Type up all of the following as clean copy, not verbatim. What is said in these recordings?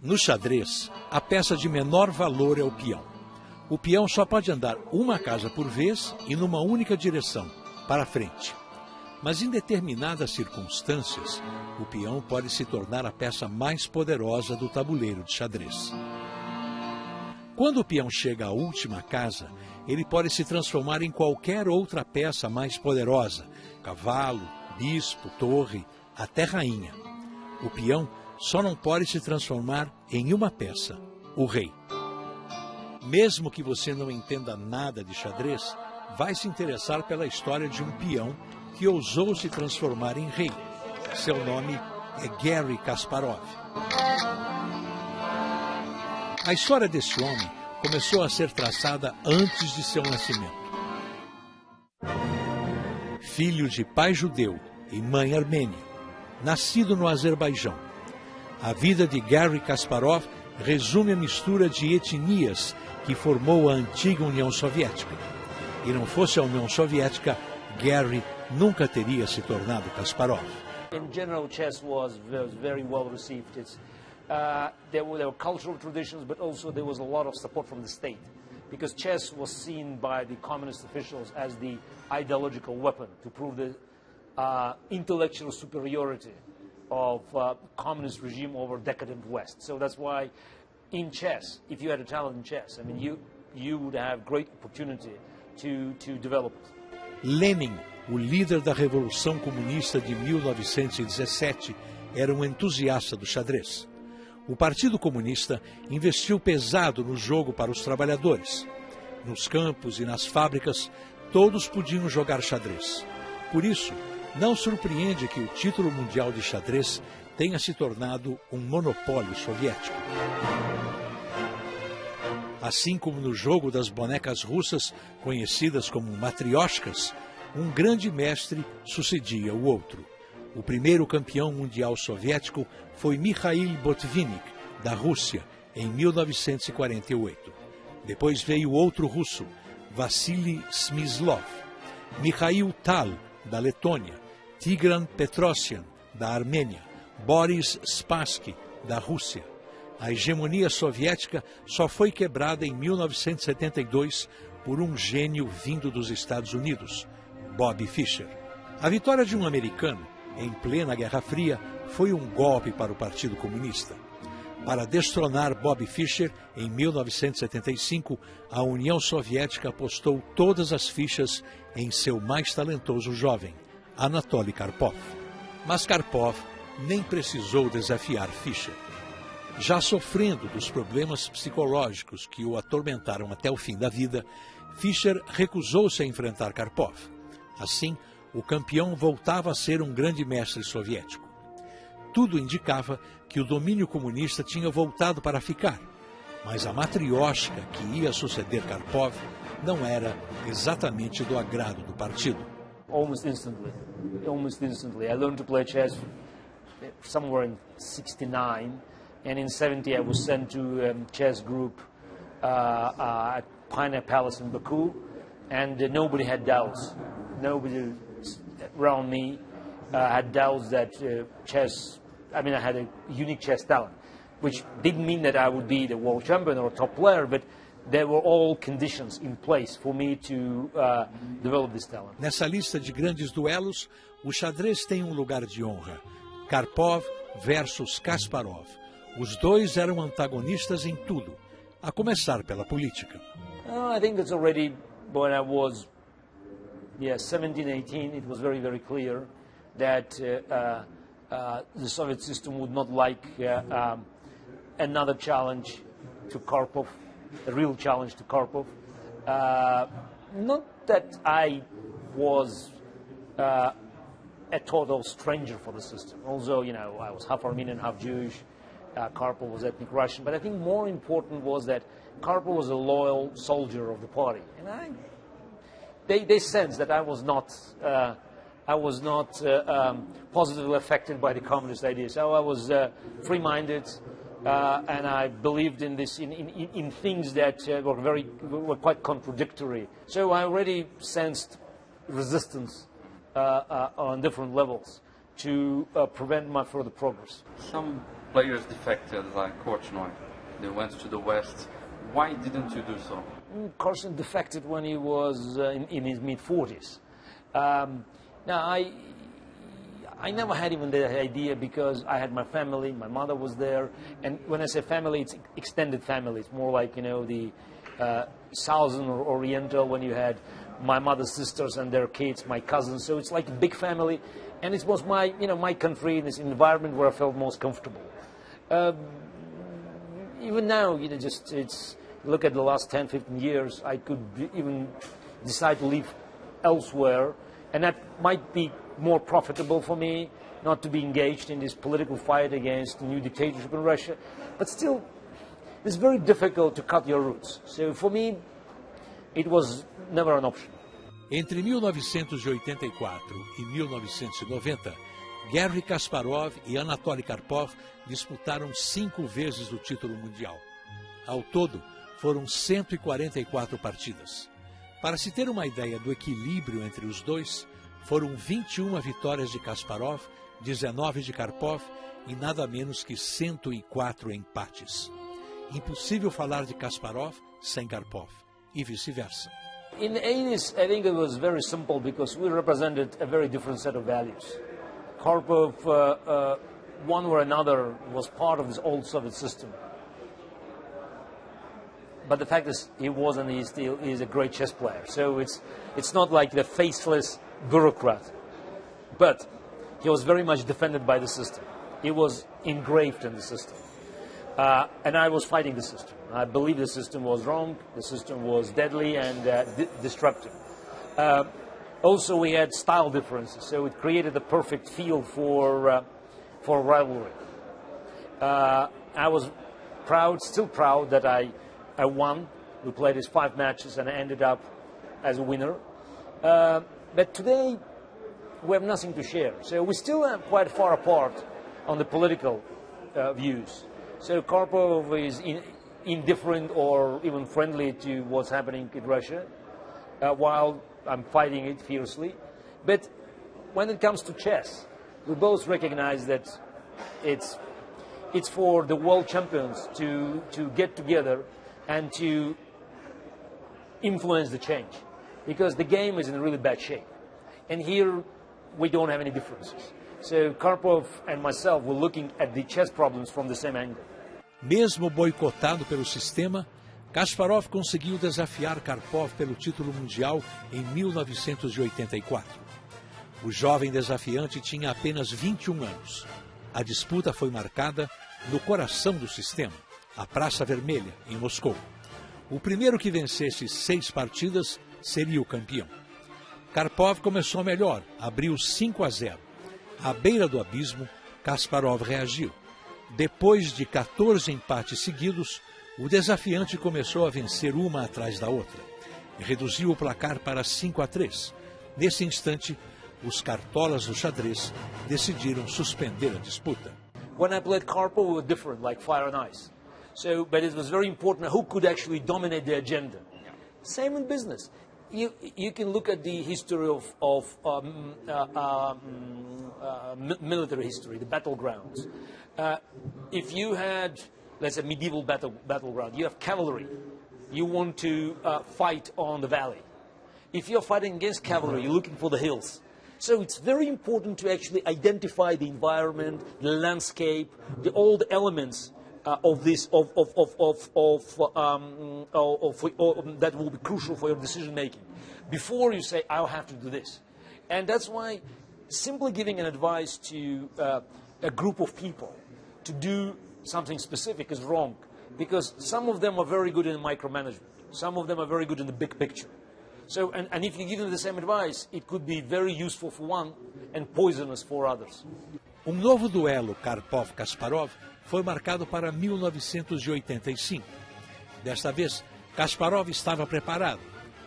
No xadrez, a peça de menor valor é o peão. O peão só pode andar uma casa por vez e numa única direção, para frente. Mas em determinadas circunstâncias, o peão pode se tornar a peça mais poderosa do tabuleiro de xadrez. Quando o peão chega à última casa, ele pode se transformar em qualquer outra peça mais poderosa, cavalo, bispo, torre, até rainha. O peão só não pode se transformar em uma peça, o rei. Mesmo que você não entenda nada de xadrez, vai se interessar pela história de um peão que ousou se transformar em rei. Seu nome é Garry Kasparov. A história desse homem começou a ser traçada antes de seu nascimento. Filho de pai judeu e mãe armênia, nascido no Azerbaijão. A vida de Garry Kasparov resume a mistura de etnias que formou a antiga União Soviética. E não fosse a União Soviética, Garry nunca teria se tornado Kasparov. In general, chess was very well received. There were cultural traditions, but also there was a lot of support from the state, because chess was seen by the communist officials as the ideological weapon to prove the intellectual superiority of communist regime over decadent West. So that's why in chess, if you had a talent in chess, I mean, you would have great opportunity to develop it. Lenin, o líder da Revolução Comunista de 1917, era um entusiasta do xadrez. O Partido Comunista investiu pesado no jogo para os trabalhadores. Nos campos e nas fábricas, todos podiam jogar xadrez. Por isso, não surpreende que o título mundial de xadrez tenha se tornado um monopólio soviético. Assim como no jogo das bonecas russas, conhecidas como matrioshkas, um grande mestre sucedia o outro. O primeiro campeão mundial soviético foi Mikhail Botvinnik, da Rússia, em 1948. Depois veio outro russo, Vassili Smyslov, Mikhail Tal, da Letônia, Tigran Petrosyan, da Armênia, Boris Spassky, da Rússia. A hegemonia soviética só foi quebrada em 1972 por um gênio vindo dos Estados Unidos, Bobby Fischer. A vitória de um americano, em plena Guerra Fria, foi um golpe para o Partido Comunista. Para destronar Bobby Fischer, em 1975, a União Soviética apostou todas as fichas em seu mais talentoso jovem, Anatoly Karpov. Mas Karpov nem precisou desafiar Fischer. Já sofrendo dos problemas psicológicos que o atormentaram até o fim da vida, Fischer recusou-se a enfrentar Karpov. Assim, o campeão voltava a ser um grande mestre soviético. Tudo indicava que o domínio comunista tinha voltado para ficar, mas a matrioshka que ia suceder Karpov não era exatamente do agrado do partido. Almost instantly. I learned to play chess somewhere in 69, and in 70 I was sent to a chess group at Pioneer Palace in Baku, and nobody had doubts. Nobody around me had doubts that chess, I mean, I had a unique chess talent, which didn't mean that I would be the world champion or a top player, but there were all conditions in place for me to develop this talent. Nessa lista de grandes duelos, o xadrez tem um lugar de honra. Karpov versus Kasparov. Os dois eram antagonistas em tudo, a começar pela política. I think that's already when I was 17, 18, it was very, very clear that the Soviet system would not like another challenge to Karpov, a real challenge to Karpov. Not that I was a total stranger for the system. Although, you know, I was half Armenian, half Jewish. Karpov was ethnic Russian. But I think more important was that Karpov was a loyal soldier of the party. And they sensed that I was not positively affected by the communist ideas. So I was free-minded, and I believed in this in things that were quite contradictory. So I already sensed resistance on different levels to prevent my further progress. Some players defected like Korchnoi. They went to the West. Why didn't you do so? Carson defected when he was in his mid-40s. Now, I never had even the idea because I had my family, my mother was there, and when I say family, it's extended family. It's more like, you know, the Southern or Oriental, when you had my mother's sisters and their kids, my cousins, so it's like a big family, and it was my, you know, my country, this environment where I felt most comfortable. Even now, you know, just look at the last 10, 15 years, I could even decide to live elsewhere, and that might be more profitable for me, not to be engaged in this political fight against the new dictatorship in Russia. But still, it's very difficult to cut your roots. So for me, it was never an option. Entre 1984 e 1990, Garry Kasparov e Anatoly Karpov disputaram 5 vezes o título mundial. Ao todo, foram 144 partidas. Para se ter uma ideia do equilíbrio entre os dois, foram 21 vitórias de Kasparov, 19 de Karpov e nada menos que 104 empates. Impossível falar de Kasparov sem Karpov, e vice-versa. In the 80s, I think it was very simple because we represented a very different set of values. Karpov, one or another, was part of this old Soviet system. But the fact is, he was and he still is a great chess player. So it's not like the faceless bureaucrat. But he was very much defended by the system. He was engraved in the system. And I was fighting the system. I believe the system was wrong, the system was deadly and destructive. Also, we had style differences, so it created a perfect field for rivalry. I was proud, still proud, that I won. We played his 5 matches and I ended up as a winner. But today, we have nothing to share. So we still are quite far apart on the political views. So Karpov is indifferent or even friendly to what's happening in Russia, while I'm fighting it fiercely. But when it comes to chess, we both recognize that it's for the world champions to get together and to influence the change, because the game is in really bad shape. And here we don't have any differences. So Karpov and myself were looking at the chess problems from the same angle. Mesmo boicotado pelo sistema, Kasparov conseguiu desafiar Karpov pelo título mundial em 1984. O jovem desafiante tinha apenas 21 anos. A disputa foi marcada no coração do sistema, a Praça Vermelha, em Moscou. O primeiro que vencesse 6 partidas seria o campeão. Karpov começou melhor, abriu 5-0. À beira do abismo, Kasparov reagiu. Depois de 14 empates seguidos, o desafiante começou a vencer uma atrás da outra. Reduziu o placar para 5-3. Nesse instante, os cartolas do xadrez decidiram suspender a disputa. When I played Karpov, we were different, like fire and ice. So, but it was very important who could actually dominate the agenda. Same in business. You can look at the history of military history, the battlegrounds. If you had, let's say, medieval battleground, you have cavalry. You want to fight on the valley. If you're fighting against cavalry, you're looking for the hills. So it's very important to actually identify the environment, the landscape, all the elements of this that will be crucial for your decision making before you say I'll have to do this. And that's why simply giving an advice to a group of people to do something specific is wrong, because some of them are very good in micromanagement, some of them are very good in the big picture. So, and if you give them the same advice, it could be very useful for one and poisonous for others. Novo duelo Karpov-Kasparov foi marcado para 1985. Desta vez, Kasparov estava preparado,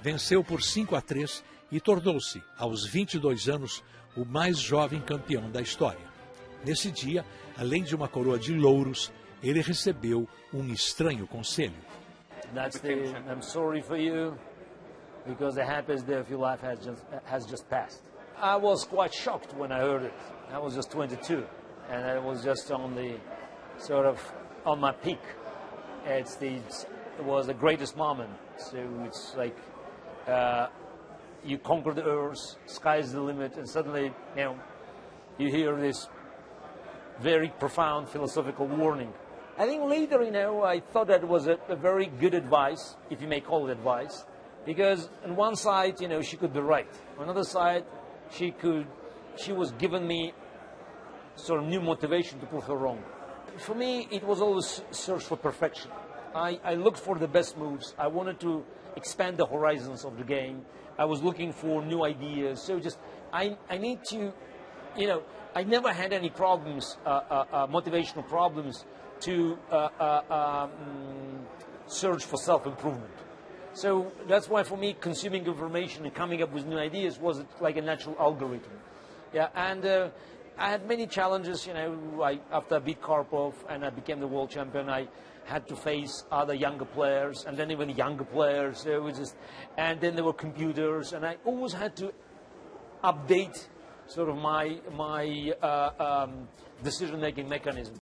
venceu por 5-3 e tornou-se, aos 22 anos, o mais jovem campeão da história. Nesse dia, além de uma coroa de louros, ele recebeu estranho conselho. I'm sorry for you, because the happiest day of your life has just passed. I was quite shocked when I heard it. I was just 22, and I was just on the sort of on my peak. It was the greatest moment. So it's like you conquer the earth, sky's the limit, and suddenly, you know, you hear this very profound philosophical warning. I think later, you know, I thought that was a very good advice, if you may call it advice, because on one side, you know, she could be right. On the other side, she was giving me sort of new motivation to prove her wrong. For me, it was always search for perfection. I looked for the best moves. I wanted to expand the horizons of the game. I was looking for new ideas. So just, I need to, you know, I never had any problems, motivational problems to search for self-improvement. So that's why for me, consuming information and coming up with new ideas was like a natural algorithm. Yeah, and I had many challenges, you know, after I beat Karpov and I became the world champion, I had to face other younger players, and then even younger players. So it was just, and then there were computers, and I always had to update sort of my decision-making mechanism.